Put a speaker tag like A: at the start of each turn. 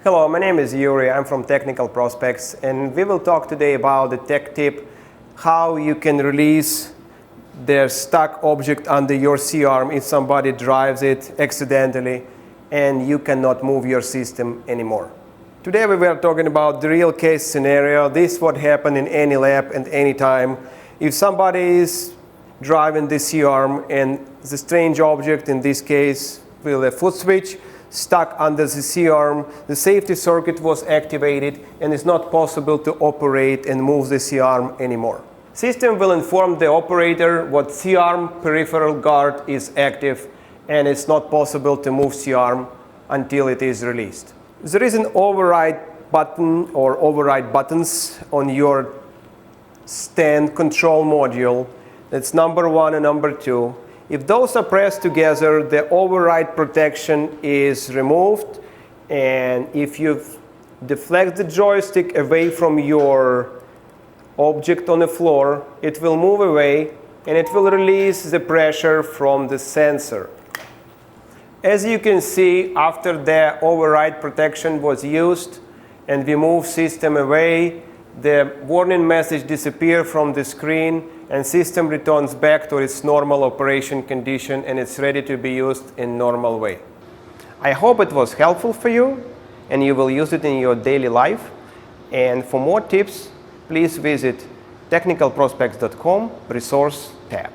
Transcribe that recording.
A: Hello, my name is Yuriy. I'm from Technical Prospects, and we will talk today about the tech tip, how you can release the stuck object under your C-arm if somebody drives it accidentally and you cannot move your system anymore. Today we were talking about the real case scenario. This is what happened in any lab and any time. If somebody is driving the C-arm and the strange object, in this case with a foot switch, stuck under the C-arm, the safety circuit was activated and it's not possible to operate and move the C-arm anymore. System will inform the operator what C-arm peripheral guard is active and it's not possible to move C-arm until it is released. There is an override button or override buttons on your stand control module. That's number 1 and number 2. If those are pressed together, the override protection is removed, and if you deflect the joystick away from your object on the floor, it will move away and it will release the pressure from the sensor. As you can see, after the override protection was used and we move system away, the warning message disappears from the screen and system returns back to its normal operation condition and it's ready to be used in normal way. I hope it was helpful for you and you will use it in your daily life. And for more tips, please visit technicalprospects.com resource tab.